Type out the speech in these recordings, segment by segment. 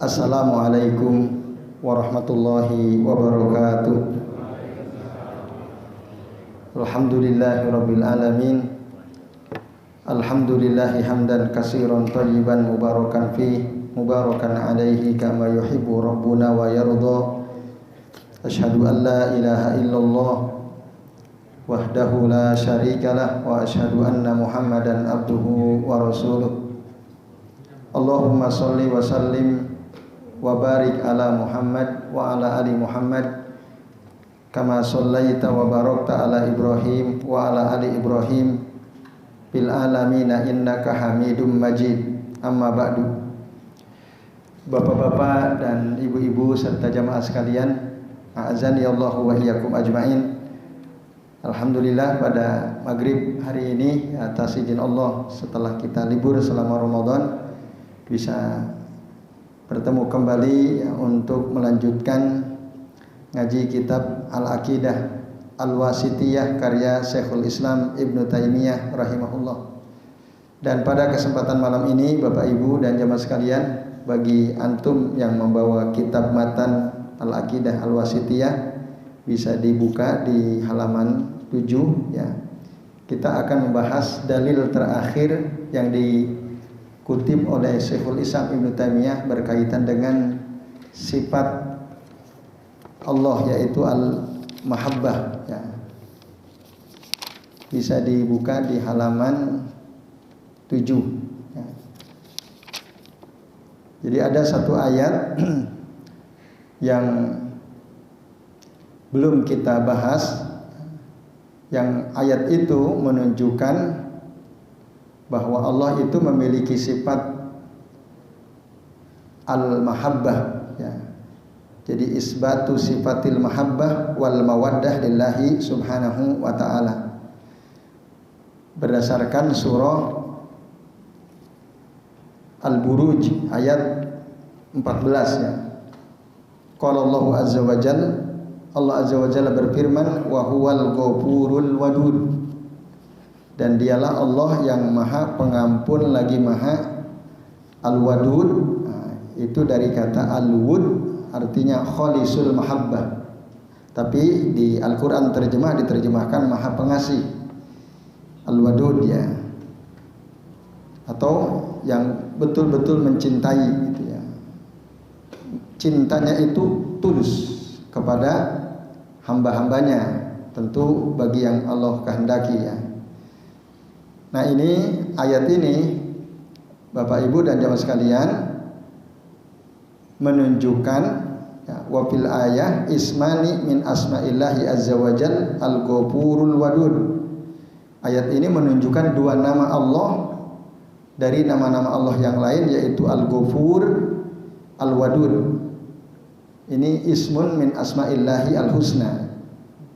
Assalamualaikum warahmatullahi wabarakatuh. Alhamdulillahirabbil alamin. Alhamdulillahi hamdan katsiran thayyiban mubarakan fi mubarakan alaihi kama yuhibbu rabbuna wa yarda. Asyhadu an la ilaha illallah wahdahu la syarikalah wa asyhadu anna Muhammadan abduhu wa rasuluh. Allahumma shalli wa sallim wa barik ala Muhammad wa ala ali Muhammad kama shallaita wa barakta ala Ibrahim wa ala ali Ibrahim bil alamina innaka Hamidum Majid. Amma ba'du. Bapak-bapak dan ibu-ibu serta jamaah sekalian, a'azani Allah wa iyyakum ajmain. Alhamdulillah pada maghrib hari ini atas izin Allah setelah kita libur selama Ramadan bisa bertemu kembali untuk melanjutkan ngaji kitab Al-Aqidah Al-Wasithiyah karya Syekhul Islam Ibnu Taimiyah rahimahullah. Dan pada kesempatan malam ini Bapak Ibu dan jamaah sekalian, bagi antum yang membawa kitab matan Al-Aqidah Al-Wasithiyah bisa dibuka di halaman 7 ya. Kita akan membahas dalil terakhir yang dikutip oleh Syekhul Islam Ibnu Taimiyah berkaitan dengan sifat Allah yaitu al-mahabbah ya. Bisa dibuka di halaman 7 ya. Jadi ada satu ayat yang belum kita bahas, yang ayat itu menunjukkan bahwa Allah itu memiliki sifat al-mahabbah ya. Jadi isbatu sifatil mahabbah wal mawaddah lillahi subhanahu wa ta'ala berdasarkan surah Al-Buruj ayat 14 ya. Qala Allahu azza wa jalla, Allah azza wa jalla berfirman, wa huwal ghafurul wadud, dan dialah Allah yang maha pengampun lagi maha al-wadud. Nah, itu dari kata al-wud artinya khalisul mahabbah, tapi di Al-Quran diterjemahkan maha pengasih al-wadud ya, atau yang betul-betul mencintai gitu ya. Cintanya itu tulus kepada hamba-hambanya, tentu bagi yang Allah kehendaki ya. Nah ini ayat ini Bapak Ibu dan jamaah sekalian menunjukkan ya, wa fil ayah ismani min asma'illahi azza wa jal al-ghafurul wadud. Ayat ini menunjukkan dua nama Allah dari nama-nama Allah yang lain, yaitu al-ghafur, al-wadud. Ini ismun min asma'illahi al-husna,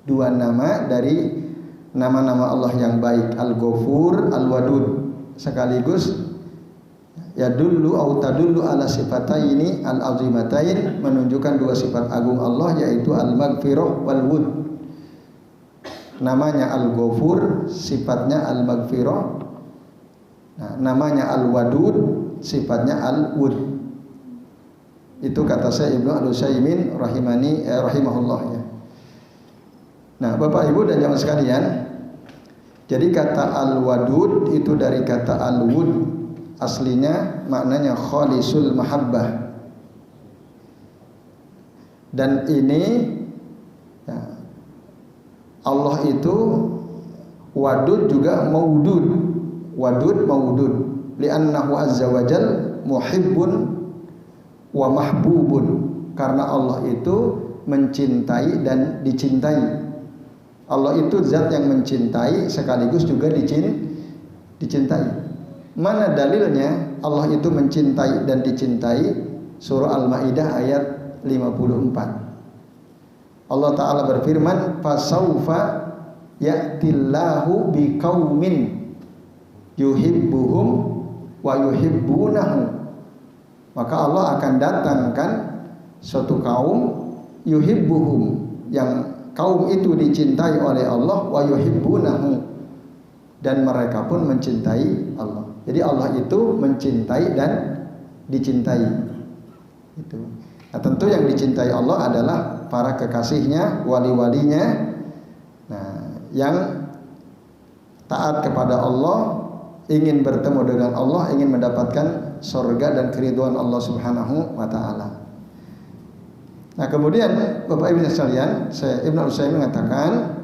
dua nama dari nama-nama Allah yang baik, al-ghafur, al-wadud, sekaligus yadullu au tadullu ala sifataini al-azimatain, menunjukkan dua sifat agung Allah, yaitu al-maghfirah wal wud. Namanya al-ghafur, sifatnya al-maghfirah. Nah, namanya al-wadud, sifatnya al-wud. Itu kata saya Ibnu Al-Utsaimin rahimahullah ya. Nah, Bapak Ibu dan jamaah sekalian, jadi kata al-wadud itu dari kata al-wud, aslinya maknanya khalisul mahabbah. Dan ini ya, Allah itu wadud juga maudud. Wadud maudud li'annahu azza wa jal muhibbun wa mahbubun, karena Allah itu mencintai dan dicintai. Allah itu zat yang mencintai sekaligus juga dicintai. Mana dalilnya Allah itu mencintai dan dicintai? Surah Al-Maidah ayat 54. Allah Ta'ala berfirman, fasawfa ya'tillahu biqaumin yuhibbuhum wa yuhibbunahu. Maka Allah akan datangkan suatu kaum yuhibbuhum, yang kaum itu dicintai oleh Allah, wa yuhibbunahu, dan mereka pun mencintai Allah. Jadi Allah itu mencintai dan dicintai. Itu. Nah, tentu yang dicintai Allah adalah para kekasihnya, wali-walinya. Nah, yang taat kepada Allah, ingin bertemu dengan Allah, ingin mendapatkan surga dan keridhaan Allah Subhanahu wa taala. Nah, kemudian Bapak Ibu sekalian, Ibnu Utsaimin mengatakan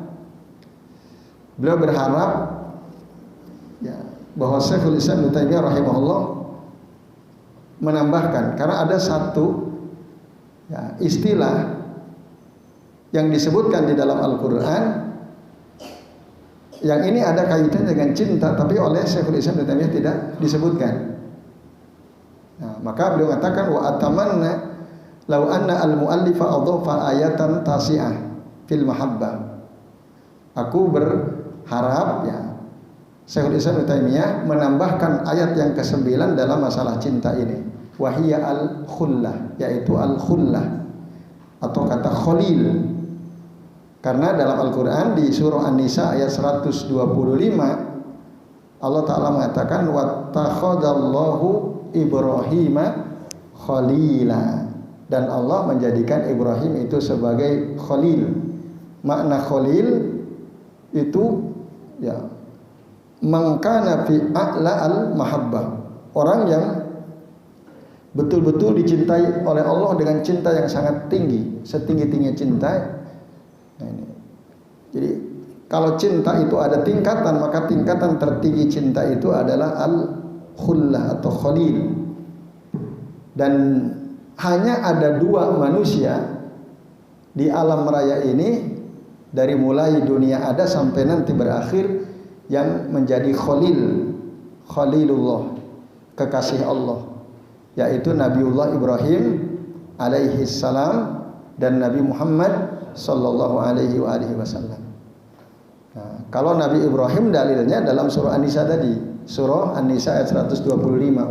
beliau berharap ya, bahwa Syekhul Islam Ibnu Taimiyah rahimahullah menambahkan, karena ada satu ya, istilah yang disebutkan di dalam Al-Qur'an yang ini ada kaitannya dengan cinta, tapi oleh Syekhul Islam Ibnu Taimiyah tidak disebutkan. Nah, maka beliau mengatakan wa atamanna law anna al-muallifa adhafa ayatan tasi'ah fil mahabbah. Aku berharap ya Syekhul Islam Ibnu Taimiyah menambahkan ayat yang ke-9 dalam masalah cinta ini. Wahiyya al-khullah, yaitu al-khullah atau kata khalil. Karena dalam Al-Quran di surah An-Nisa ayat 125 Allah Ta'ala mengatakan wattakhadallahu Ibrahima khalila, dan Allah menjadikan Ibrahim itu sebagai khalil. Makna khalil itu ya mangkana fi a'la al-mahabbah, orang yang betul-betul dicintai oleh Allah dengan cinta yang sangat tinggi, setinggi-tingginya cinta. Nah, ini. Jadi kalau cinta itu ada tingkatan, maka tingkatan tertinggi cinta itu adalah al-khullah atau khalil. Dan hanya ada dua manusia di alam raya ini, dari mulai dunia ada sampai nanti berakhir, yang menjadi khalilullah, kekasih Allah, yaitu Nabiullah Ibrahim alaihi salam dan Nabi Muhammad sallallahu alaihi wasallam. Nah, kalau Nabi Ibrahim dalilnya dalam surah An-Nisa tadi, surah An-Nisa ayat 125,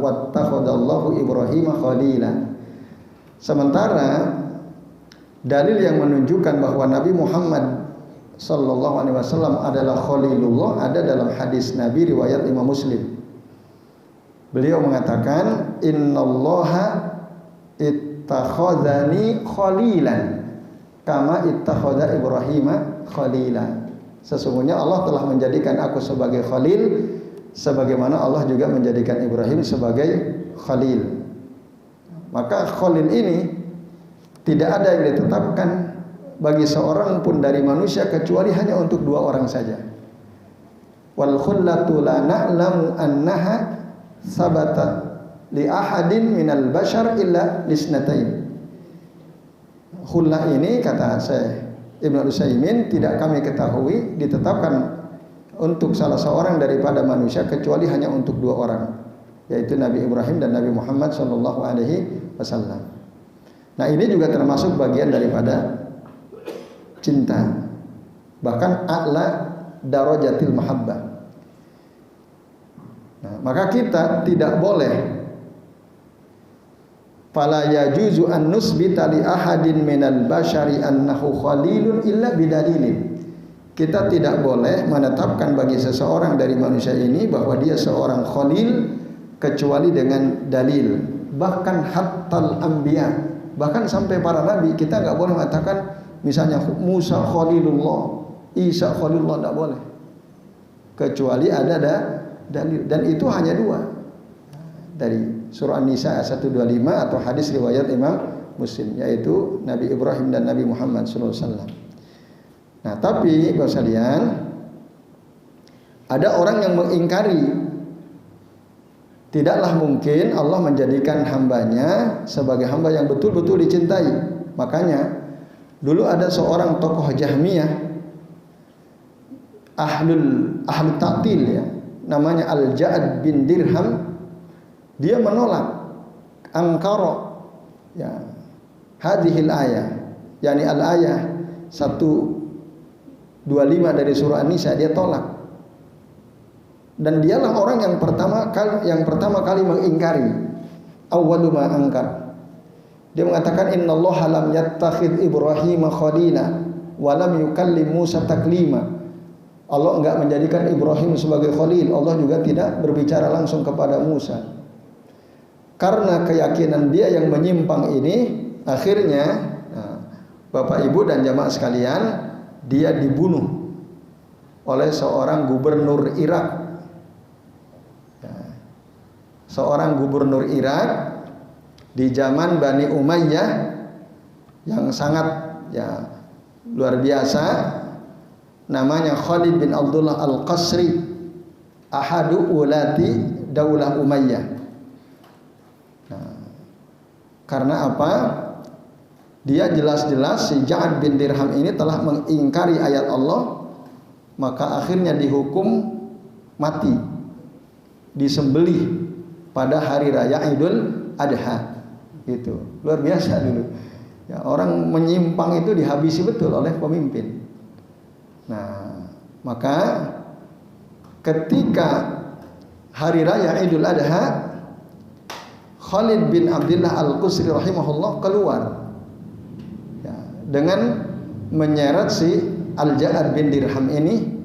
wattakhadallahu Ibrahima khalila. Sementara dalil yang menunjukkan bahwa Nabi Muhammad sallallahu alaihi wasallam adalah khalilullah ada dalam hadis Nabi riwayat Imam Muslim. Beliau mengatakan innallaha ittakhadhani khalilan kama ittakhadha Ibrahima khalila. Sesungguhnya Allah telah menjadikan aku sebagai khalil sebagaimana Allah juga menjadikan Ibrahim sebagai khalil. Maka khalil ini tidak ada yang ditetapkan bagi seorang pun dari manusia kecuali hanya untuk dua orang saja. Wal khullatu la na'lamu annaha sabata li ahadin minal bashar illa lisnatain. Khullah ini kata saya Ibnu Utsaimin tidak kami ketahui ditetapkan untuk salah seorang daripada manusia kecuali hanya untuk dua orang, yaitu Nabi Ibrahim dan Nabi Muhammad sallallahu alaihi wasallam. Nah, ini juga termasuk bagian daripada cinta, bahkan a'la darajatil mahabbah. Nah, maka kita tidak boleh fala yajuzu an nusbita li ahadin minal bashari annahu khalilun illa bidalilin. Kita tidak boleh menetapkan bagi seseorang dari manusia ini bahwa dia seorang khalil kecuali dengan dalil. Bahkan hattal anbiya, bahkan sampai para nabi kita enggak boleh mengatakan misalnya Musa khalilullah, Isa khalilullah, enggak boleh. Kecuali ada dalil, dan itu hanya dua. Dari surah An-Nisa ayat 125 atau hadis riwayat Imam Muslim, yaitu Nabi Ibrahim dan Nabi Muhammad sallallahu alaihi wasallam. Nah, tapi Bapak sekalian, ada orang yang mengingkari tidaklah mungkin Allah menjadikan hambanya sebagai hamba yang betul-betul dicintai. Makanya dulu ada seorang tokoh Jahmiyah ahlu ta'til ya, namanya Al-Ja'ad bin Dirham. Dia menolak angkara ya hadhil ayah, yakni al-ayah 125 dari surah An-Nisa, dia tolak. Dan dialah orang yang pertama kali mengingkari. Awwalu ma angkar. Dia mengatakan innallaha lam yattakhidh Ibrahim khalila wa lam yukallim Musa taklima. Allah enggak menjadikan Ibrahim sebagai khalil, Allah juga tidak berbicara langsung kepada Musa. karena keyakinan dia yang menyimpang ini, akhirnya Bapak Ibu dan jamaah sekalian, dia dibunuh oleh seorang gubernur Irak. Seorang gubernur Irak di zaman Bani Umayyah yang sangat luar biasa, namanya Khalid bin Abdullah Al-Qasri, ahadu ulati daulah Umayyah. Karena apa? Dia jelas-jelas si Ja'ad bin Dirham ini telah mengingkari ayat Allah, maka akhirnya dihukum mati, disembelih pada hari raya Idul Adha. Gitu. Luar biasa dulu. Ya, orang menyimpang itu dihabisi betul oleh pemimpin. Nah, maka ketika hari raya Idul Adha, Khalid bin Abdullah Al-Qasri rahimahullah keluar dengan menyeret si Al-Ja'ad bin Dirham ini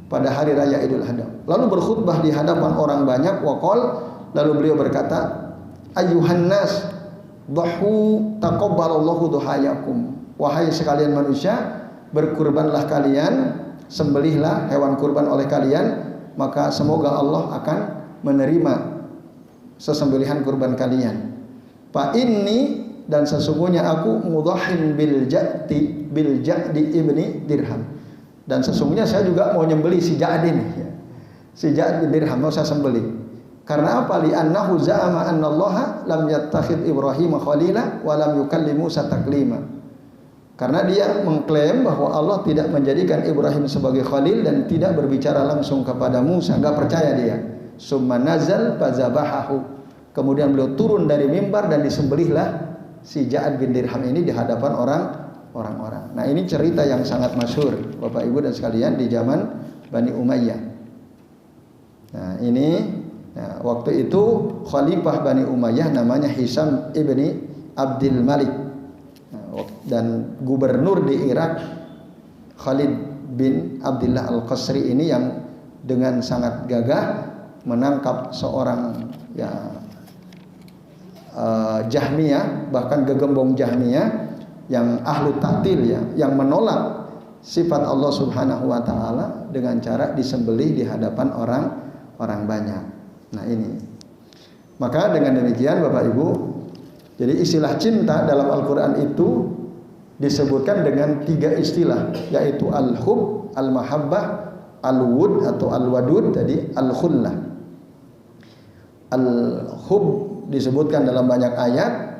pada hari raya Idul Adha. Lalu berkhutbah di hadapan orang banyak, waqal, lalu beliau berkata, ayyuhan nas, dhahu taqabbalallahu duhayakum. Wahai sekalian manusia, berkurbanlah kalian, sembelihlah hewan kurban oleh kalian, maka semoga Allah akan menerima sesembelihan kurban kalian. Fa inni, dan sesungguhnya aku mudhahin bil Ja'di ibni Dirham, dan sesungguhnya saya juga mau nyembelih si Ja'ad ini, si Ja'ad bin Dirham mau saya sembelih. Karena apa? Li annahu za'ama anna Allah lam yattakhid Ibrahim khalila wa lam yukallim Musa taklima. Karena dia mengklaim bahwa Allah tidak menjadikan Ibrahim sebagai khalil dan tidak berbicara langsung kepada Musa, enggak percaya dia. Summa nazal fazabahahu. Kemudian beliau turun dari mimbar dan disembelihlah si Ja'ad bin Dirham ini di hadapan orang-orang. Nah, ini cerita yang sangat masyhur Bapak Ibu dan sekalian di zaman Bani Umayyah. Nah, ini waktu itu khalifah Bani Umayyah namanya Hisam ibni Abdul Malik, dan gubernur di Irak Khalid bin Abdullah Al-Qasri ini yang dengan sangat gagah menangkap seorang Jahmiyah, bahkan gegembong Jahmiyah yang ahlu ta'til, yang menolak sifat Allah Subhanahu wa taala dengan cara disembelih di hadapan orang banyak. Nah, ini. Maka dengan demikian Bapak Ibu, jadi istilah cinta dalam Al-Qur'an itu disebutkan dengan 3 istilah, yaitu al-hub, al-mahabbah, al-wud atau al-wadud, tadi al-khullah. Al-hub disebutkan dalam banyak ayat,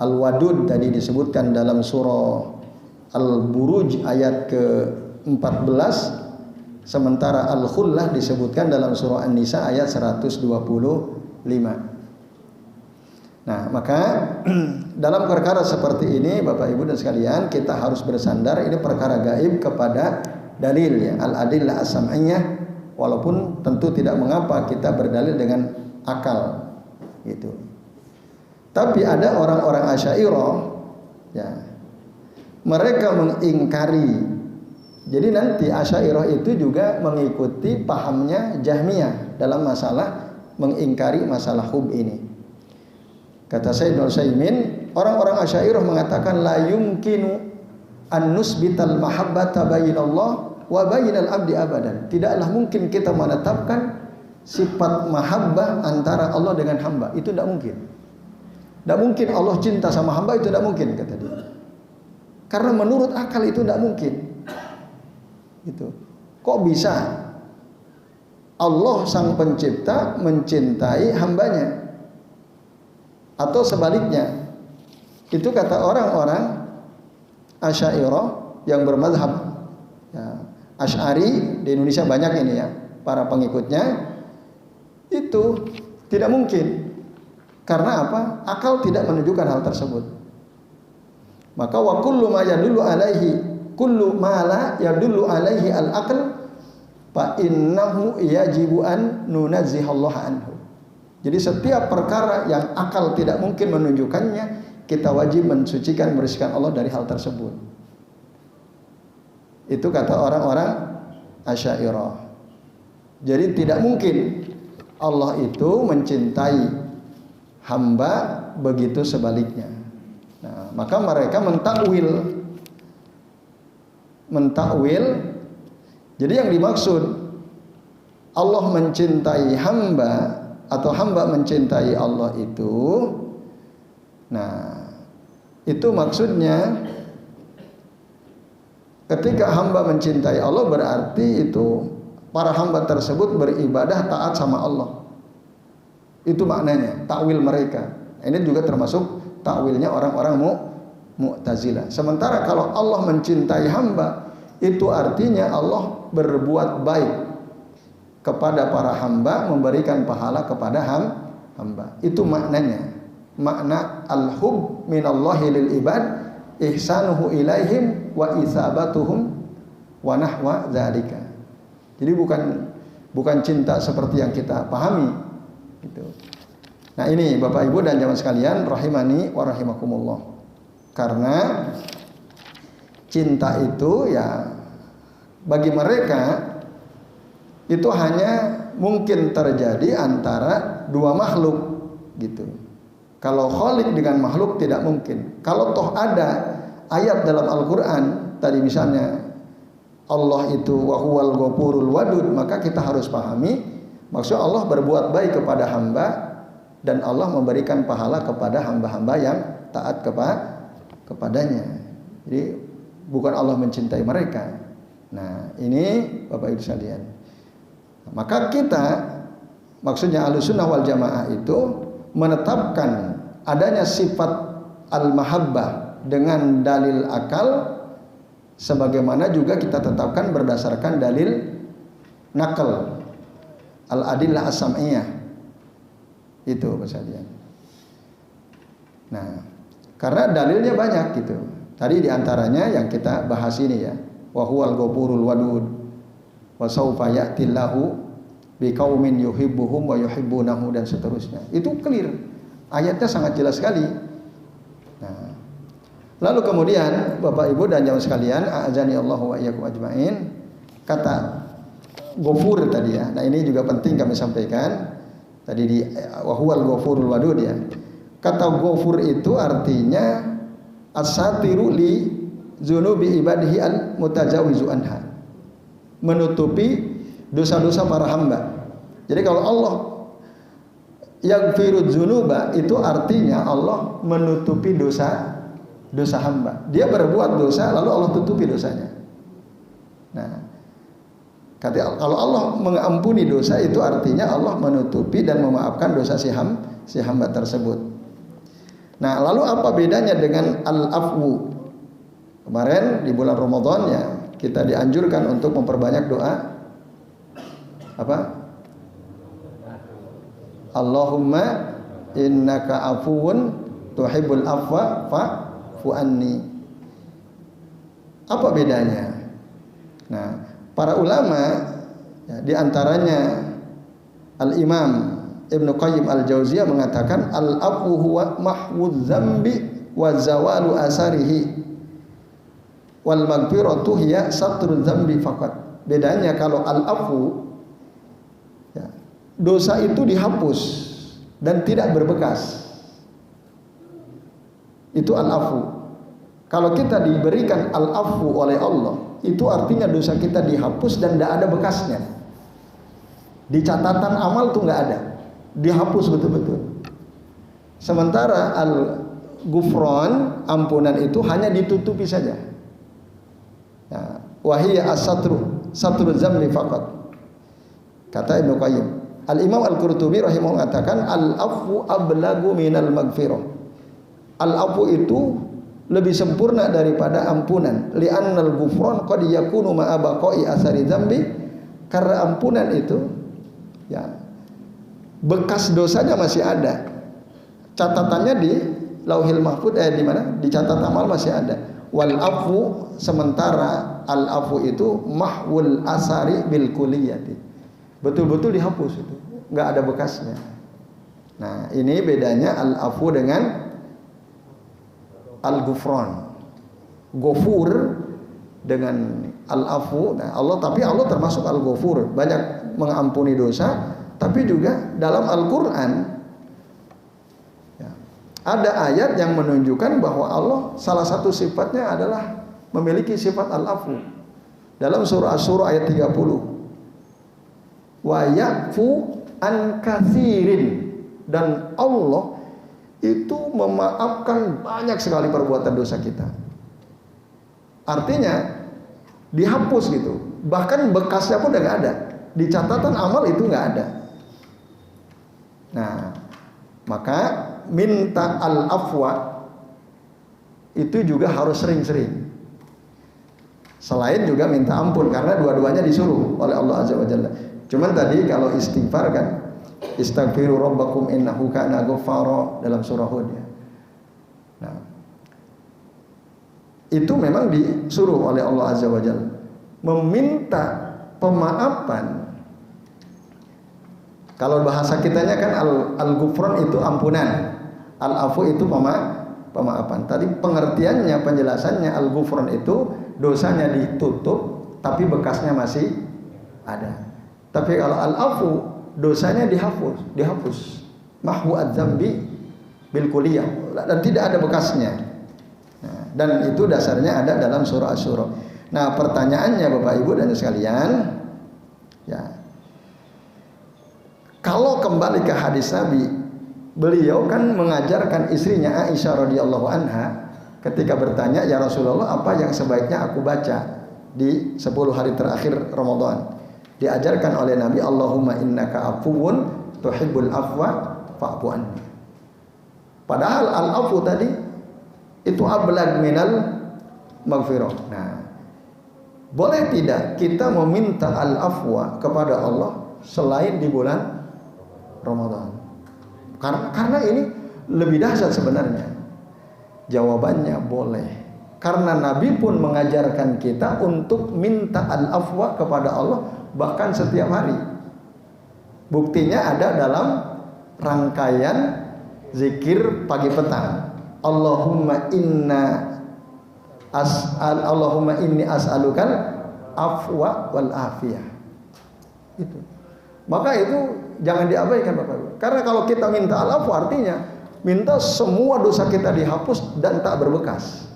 al-wadud tadi disebutkan dalam surah Al-Buruj ayat ke-14, sementara al-khullah disebutkan dalam surah An-Nisa ayat 125. Nah, maka dalam perkara seperti ini Bapak Ibu dan sekalian, kita harus bersandar ini perkara gaib kepada dalil, al-adillah as-sam'iyah, walaupun tentu tidak mengapa kita berdalil dengan akal gitu. Tapi ada orang-orang Asy'ariyah, mereka mengingkari. Jadi nanti Asy'ariyah itu juga mengikuti pahamnya Jahmiyah dalam masalah mengingkari masalah hub ini. Kata Sayyid Nusaymin, orang-orang Asy'ariyah mengatakan la yumkinu an nusbital mahabbata bainallah wa bainal abdi abadan. Tidaklah mungkin kita menetapkan sifat mahabbah antara Allah dengan hamba. Itu tidak mungkin. Tidak mungkin Allah cinta sama hamba, itu tidak mungkin, kata dia. Karena menurut akal itu tidak mungkin. Gitu. Kok bisa Allah sang pencipta mencintai hambanya? Atau sebaliknya? Itu kata orang-orang Asy'ariyah yang bermadzhab Asy'ari, di Indonesia banyak ini para pengikutnya. Itu tidak mungkin. Karena apa? Akal tidak menunjukkan hal tersebut. Maka wa kullu ma yadullu alaihi, kullu ma la yadullu alaihi al-aql fa innahu yajibu an nunazzihallah anhu. Jadi setiap perkara yang akal tidak mungkin menunjukkannya, kita wajib mensucikan, membersihkan Allah dari hal tersebut. Itu kata orang-orang Asy'ariyah. Jadi tidak mungkin Allah itu mencintai hamba begitu sebaliknya. Nah, maka mereka mentakwil. Jadi yang dimaksud Allah mencintai hamba atau hamba mencintai Allah itu, nah itu maksudnya ketika hamba mencintai Allah berarti itu para hamba tersebut beribadah taat sama Allah. Itu maknanya takwil mereka. Ini juga termasuk takwilnya orang-orang Mu'tazilah. Sementara kalau Allah mencintai hamba, itu artinya Allah berbuat baik kepada para hamba, memberikan pahala kepada hamba. Itu maknanya. Makna al-hub minallahi lil ibad ihsanuhu ilaihim wa isabatuhum wa nahwa dzalika. Jadi bukan cinta seperti yang kita pahami gitu. Nah, ini Bapak Ibu dan jamaah sekalian rahimani wa rahimakumullah. Karena cinta itu ya bagi mereka itu hanya mungkin terjadi antara dua makhluk gitu. Kalau khaliq dengan makhluk tidak mungkin. Kalau toh ada ayat dalam Al-Quran tadi misalnya Allah itu wa huwal ghafurul wadud, maka kita harus pahami maksud Allah berbuat baik kepada hamba dan Allah memberikan pahala kepada hamba-hamba yang taat kepadanya. Jadi bukan Allah mencintai mereka. Nah, ini Bapak Ibu sekalian. Maka kita maksudnya Ahlussunnah wal Jamaah itu menetapkan adanya sifat al-mahabbah dengan dalil akal, sebagaimana juga kita tetapkan berdasarkan dalil nakal al-adillah as-sam'iyah. Itu Bapak sekalian. Nah, karena dalilnya banyak gitu. Tadi diantaranya yang kita bahas ini ya, wa huwal ghafurul wadud wa sawfa ya'tillahu biqaumin yuhibbuhum wa yuhibbunahu dan seterusnya. Itu clear. Ayatnya sangat jelas sekali. Nah, lalu kemudian Bapak Ibu dan jamaah sekalian, a'azani Allah wa iyyakum ajmain, kata ghafur tadi ya. Nah, ini juga penting kami sampaikan. Tadi di wa huwal ghafurul wadud ya. Kata ghafur itu artinya as-satiru li dzunubi ibadihi al-mutajawizu anha. Menutupi dosa-dosa para hamba. Jadi kalau Allah yaghfiru dzunuba itu artinya Allah menutupi dosa hamba. Dia berbuat dosa lalu Allah tutupi dosanya. Nah, kalau Allah mengampuni dosa itu artinya Allah menutupi dan memaafkan dosa si hamba tersebut. Nah, lalu apa bedanya dengan al-afwu? Kemarin di bulan Ramadan ya kita dianjurkan untuk memperbanyak doa apa? Allahumma innaka afuwun tuhibbul afwa fa'fu anni. Apa bedanya? Nah, para ulama ya, di antaranya Al-Imam Ibnu Qayyim Al-Jauziyah mengatakan al-afwu huwa mahwudz dzambi wa zawalu asarihi wal maghfiratu hiya satrul dzambi faqat. Bedanya kalau al-afwu ya, dosa itu dihapus dan tidak berbekas. Itu al-afwu. Kalau kita diberikan al-afwu oleh Allah, itu artinya dosa kita dihapus dan tidak ada bekasnya. Di catatan amal tuh nggak ada, dihapus betul-betul. Sementara al-ghufran, ampunan itu hanya ditutupi saja. Nah, wahiyya as-satru dzambi faqat. Kata Ibnu Qayyim. Al-Imam Al-Qurtubi rahimahullah mengatakan al-afwu ablagu minal maghfirah. Al-afwu itu lebih sempurna daripada ampunan. Li'annal ghufran qad yakunu ma'a baqa'i asari dzambi. Karena ampunan itu ya bekas dosanya masih ada. Catatannya di Lauhil Mahfuz di mana? Di catatan amal masih ada. Wal afu, sementara al afu itu mahwul asari bil kulliyati. Betul-betul dihapus itu. Enggak ada bekasnya. Nah, ini bedanya al afu dengan al-ghufran. Ghafur dengan al-afu. Nah, tapi Allah termasuk al-ghafur, banyak mengampuni dosa, tapi juga dalam Al-Qur'an ada ayat yang menunjukkan bahwa Allah salah satu sifatnya adalah memiliki sifat al-afu. Dalam surah Asy-Syura ayat 30. Wa ya'fu an katsirin, dan Allah itu memaafkan banyak sekali perbuatan dosa kita. Artinya dihapus gitu. Bahkan bekasnya pun udah nggak ada. Di catatan amal itu nggak ada. Nah, maka minta al-afwa itu juga harus sering-sering. Selain juga minta ampun, karena dua-duanya disuruh oleh Allah Azza wa Jalla. Cuman tadi kalau istighfar kan, istaghfiru rabbakum innahu kana ghaffara dalam surah Hud ya. Nah, itu memang disuruh oleh Allah Azza wa Jalla meminta pemaafan. Kalau bahasa kitanya kan al-ghufran itu ampunan, al-afu itu pemaafan. Tadi pengertiannya, penjelasannya, al-ghufran itu dosanya ditutup tapi bekasnya masih ada. Tapi kalau al-afu dosanya dihapus. Mahwu adz-dzambi bil kulliyah, dan tidak ada bekasnya. Nah, dan itu dasarnya ada dalam surah Asy-Syura. Nah, pertanyaannya Bapak Ibu dan sekalian, ya. Kalau kembali ke hadis Nabi, beliau kan mengajarkan istrinya Aisyah radhiyallahu anha ketika bertanya, "Ya Rasulullah, apa yang sebaiknya aku baca di 10 hari terakhir Ramadan?" Diajarkan oleh Nabi, "Allahumma innaka afuwun tuhibbul afwa fa'fu anni." Padahal al-afu tadi itu ablag minal maghfirah. Nah, boleh tidak kita meminta al-afwa kepada Allah selain di bulan Ramadan? Karena ini lebih dahsyat sebenarnya. Jawabannya boleh. Karena Nabi pun mengajarkan kita untuk minta al-afwa kepada Allah bahkan setiap hari. Buktinya ada dalam rangkaian zikir pagi petang. Allahumma inni as'alukal afwa wal afiyah. Itu. Maka itu jangan diabaikan Bapak Ibu. Karena kalau kita minta al-afwa artinya minta semua dosa kita dihapus dan tak berbekas.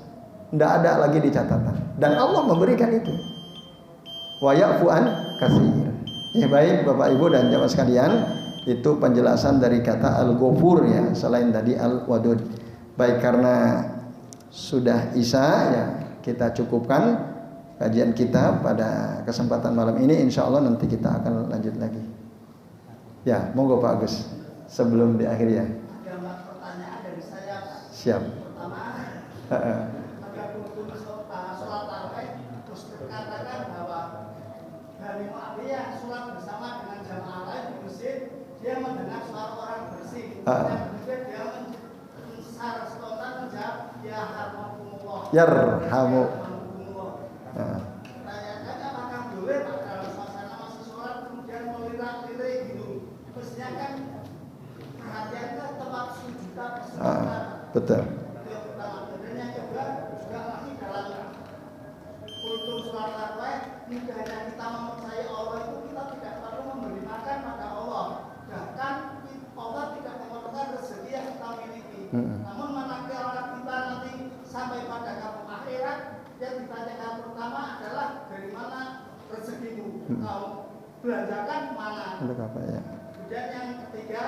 Tidak ada lagi di catatan. Dan Allah memberikan itu. Wa ya'fu an katsir. Ya, baik Bapak Ibu dan jamaah sekalian, itu penjelasan dari kata al-ghafur ya, selain tadi al-wadud. Baik, karena sudah Isya ya, kita cukupkan kajian kita pada kesempatan malam ini. Insya Allah nanti kita akan lanjut lagi. Ya, monggo Pak Agus sebelum diakhiri ya. Ada pertanyaan dari saya, Pak. Siap. Pertama, ada rukun sholat tarawih, terus dikatakan bahwa Bani Muawiyah sholat bersama dengan jamaah lain di masjid, dia mendengar suara orang bersih. Yang kedua dia secara spontan menjawab, ya yarhamukumullah. Yarhamu. Pertanyaannya, apakah boleh Pak dalam suasana masih sholat kemudian melirik-lirik gitu? Terusnya kan perhatiannya tempat sujudan bersama. Betul. Yang pertama, dan yang kedua juga masih dalam kultur sholat tarawih, tidak hanya kita mempercayai Allah itu, kita tidak perlu memberi makan pada Allah. Bahkan Allah tidak memerlukan rezeki yang kita miliki. Namun manakala kita nanti sampai pada kampung akhirat, yang ditanyakan pertama adalah dari mana rezekimu, kau belanjakan mana. Untuk apa ya? Kemudian yang ketiga,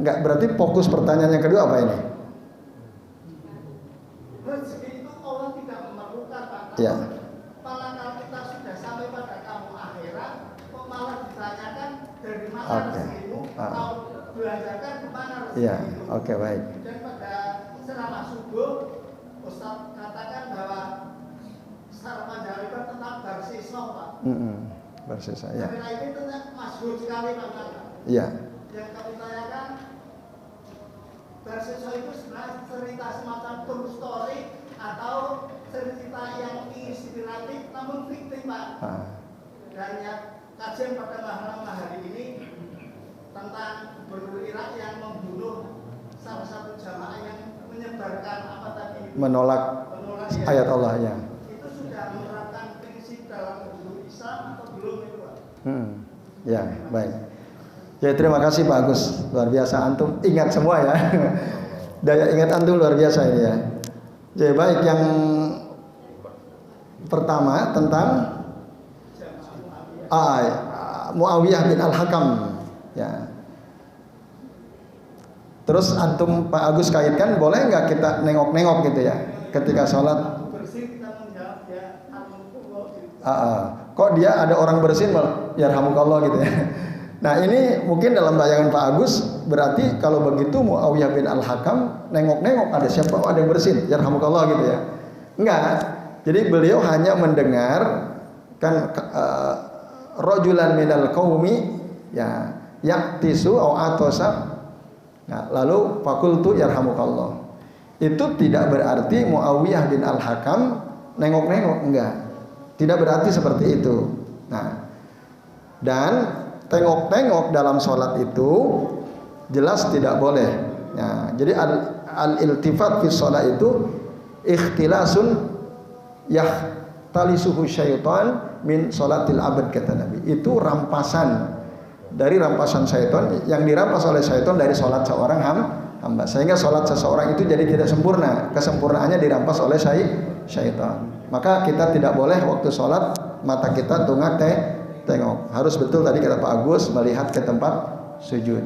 enggak, berarti fokus pertanyaan yang kedua apa ini? rezeki itu Allah tidak memerlukan, Pak. Ya. Kalau kita sudah sampai pada kampung akhirat, kok malah ditanyakan dari mana rezekimu, kau belanjakan kemana rezekimu. Iya, oke, baik. Dan pada ceramah subuh, Ustaz katakan bahwa sarapan jariban tetap bersiswa, Pak. Bersisa, ya. Setelah itu tetap masyhur sekali, Pak. Iya. Yang kami tanyakan, bersiswa itu sebenarnya cerita semacam true story atau cerita yang inspiratif namun fiktif, Pak. Dan yang kajian pada malam hari ini tentang gubernur Irak yang membunuh salah satu jamaah yang menyebarkan apa tadi? Menolak ayat Allah ya. Itu sudah menerapkan prinsip dalam gubernur Islam atau belum itu, Pak? Ya, baik. Ya, terima kasih Pak Agus. Luar biasa antum ingat semua ya. Daya ingat antum luar biasa ini ya. Jadi baik, yang pertama tentang Muawiyah bin Al-Hakam ya. Terus antum Pak Agus kaitkan, boleh nggak kita nengok-nengok gitu ya ketika sholat? Kok dia ada orang bersin yarhamukallah gitu ya. Nah ini mungkin dalam bayangan Pak Agus berarti kalau begitu Muawiyah bin Al-Hakam nengok-nengok ada siapa, ada yang bersin yarhamukallah gitu ya. Enggak. Jadi beliau hanya mendengar kan rajulan minal qaumi ya yaktisu au atosa. Nah, lalu fakultu yarhamukallah. Itu tidak berarti Muawiyah bin Al-Hakam nengok-nengok, enggak. Tidak berarti seperti itu. Nah, dan tengok-tengok dalam sholat itu jelas tidak boleh. Nah, jadi al-iltifat fi sholat itu ikhtilasun yahtalisuhu syaitan min sholatil abad, kata Nabi. Itu rampasan dari rampasan syaitan yang dirampas oleh syaitan dari sholat seorang hamba, sehingga sholat seseorang itu jadi tidak sempurna. Kesempurnaannya dirampas oleh syaitan. Maka kita tidak boleh waktu sholat mata kita tengok, harus betul tadi kata Pak Agus melihat ke tempat sujud.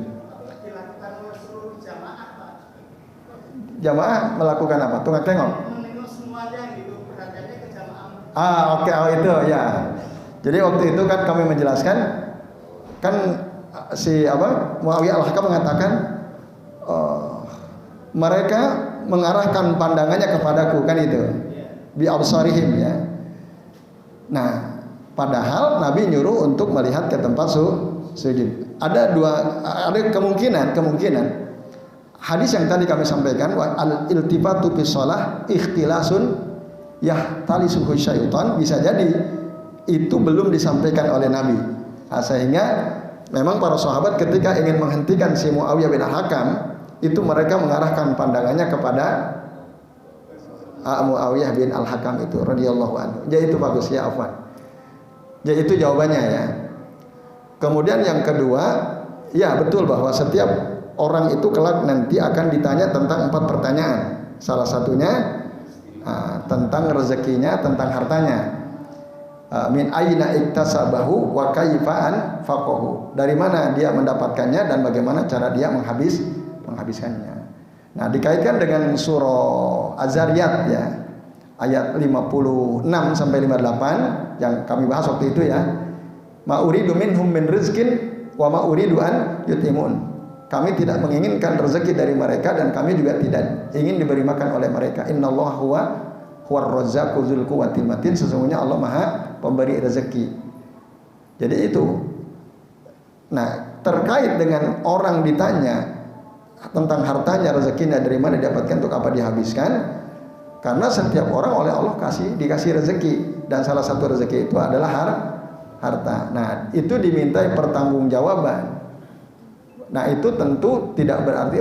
Dilakukan oleh seluruh jamaah, Pak. Jamaah melakukan apa? Tengok. Menengok semuanya gitu, berangkatnya ke jamaah. Oke, itu ya. Jadi waktu itu kan kami menjelaskan, kan si Muawiyah Al-Hakam mengatakan mereka mengarahkan pandangannya kepadaku, kan itu bi absarihim ya. Nah, padahal Nabi nyuruh untuk melihat ke tempat sujud. Ada kemungkinan hadis yang tadi kami sampaikan, al iltifatu fi shalah ikhtilasun yahtalisuhu syaitan, bisa jadi itu belum disampaikan oleh Nabi. Nah, sehingga memang para sahabat ketika ingin menghentikan si Muawiyah bin Al-Hakam itu mereka mengarahkan pandangannya kepada Muawiyah bin Al-Hakam itu radhiyallahu anhu. Jadi itu bagus ya, afwan. Jadi itu jawabannya ya. Kemudian yang kedua, ya betul bahwa setiap orang itu kelak nanti akan ditanya tentang 4 pertanyaan. Salah satunya tentang rezekinya, tentang hartanya. Min aina iktasabahu wa kaifaan faqahu. Dari mana dia mendapatkannya dan bagaimana cara dia menghabiskannya. Nah, dikaitkan dengan surah Az-Zariyat ya, ayat 56 sampai 58 yang kami bahas waktu itu ya. Ma uridu minhum min rizqin wa ma uridu an yutimun. Kami tidak menginginkan rezeki dari mereka dan kami juga tidak ingin diberi makan oleh mereka. Innallaha huwar razzaqu dzul quwwatil matin. Sesungguhnya Allah Maha pemberi rezeki. Jadi itu. Nah, terkait dengan orang ditanya tentang hartanya, rezekinya dari mana didapatkan, untuk apa dihabiskan, karena setiap orang oleh Allah dikasih rezeki, dan salah satu rezeki itu adalah harta. Nah, itu dimintai pertanggungjawaban. Nah, itu tentu tidak berarti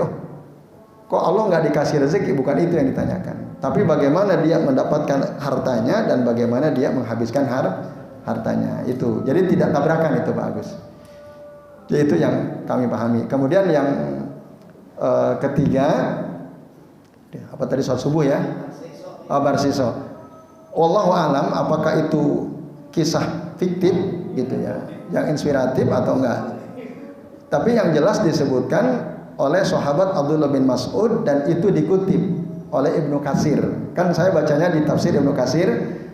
kok Allah nggak dikasih rezeki, bukan itu yang ditanyakan, tapi bagaimana dia mendapatkan hartanya dan bagaimana dia menghabiskan hartanya itu. Jadi tidak tabrakan itu, Pak Agus. Jadi itu yang kami pahami. Kemudian yang ketiga, apa tadi, sholat subuh ya? Barsiso. Wallahu alam, apakah itu kisah fiktif gitu ya, yang inspiratif atau enggak? Tapi yang jelas disebutkan oleh sahabat Abdullah bin Mas'ud dan itu dikutip oleh Ibnu Katsir. Kan saya bacanya di tafsir Ibnu Katsir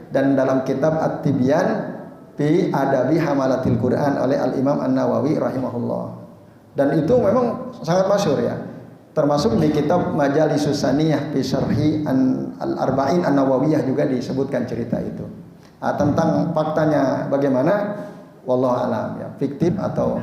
dan dalam kitab At-Tibyan fi Adabi Hamalatil Quran oleh Al-Imam An-Nawawi rahimahullah. Dan itu memang sangat masyhur ya. Termasuk di kitab Majalisus Saniyah fi Syarhi Al-Arba'in An-Nawawiyah juga disebutkan cerita itu. Tentang faktanya bagaimana, wallahu alam ya, fiktif atau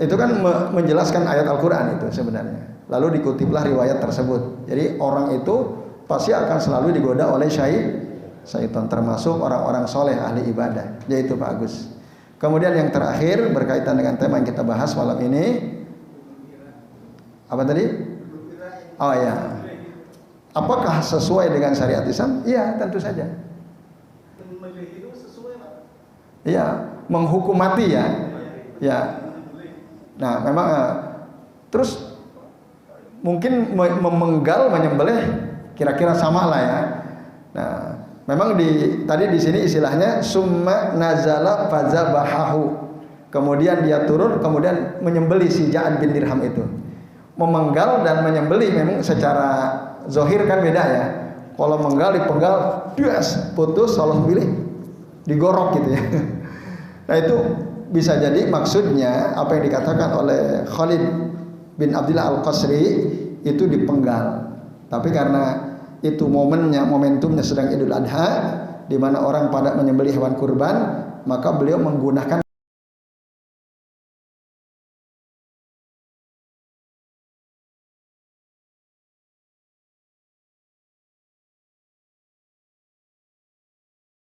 itu kan menjelaskan ayat Al-Quran itu sebenarnya. Lalu dikutiplah riwayat tersebut. Jadi orang itu pasti akan selalu digoda oleh syaitan, termasuk orang-orang soleh ahli ibadah. Yaitu Pak Agus. Kemudian yang terakhir berkaitan dengan tema yang kita bahas malam ini, apa tadi? Oh ya, apakah sesuai dengan syariat Islam? Iya, tentu saja. Iya, menghukum mati ya. Ya. Nah, memang Terus mungkin memenggal, menyembelih kira-kira sama lah ya. Nah, memang tadi di sini istilahnya summa nazala fazabahahu. Kemudian dia turun, kemudian menyembelih si Ja'ad bin Dirham itu. Memenggal dan menyembelih memang secara zahir kan beda ya. Kalau menggal dipenggal, putus, kalau sembelih digorok gitu ya. Nah itu bisa jadi maksudnya apa yang dikatakan oleh Khalid bin Abdullah Al-Qasri itu dipenggal. Tapi karena itu momentumnya sedang Idul Adha, di mana orang pada menyembelih hewan kurban, maka beliau menggunakan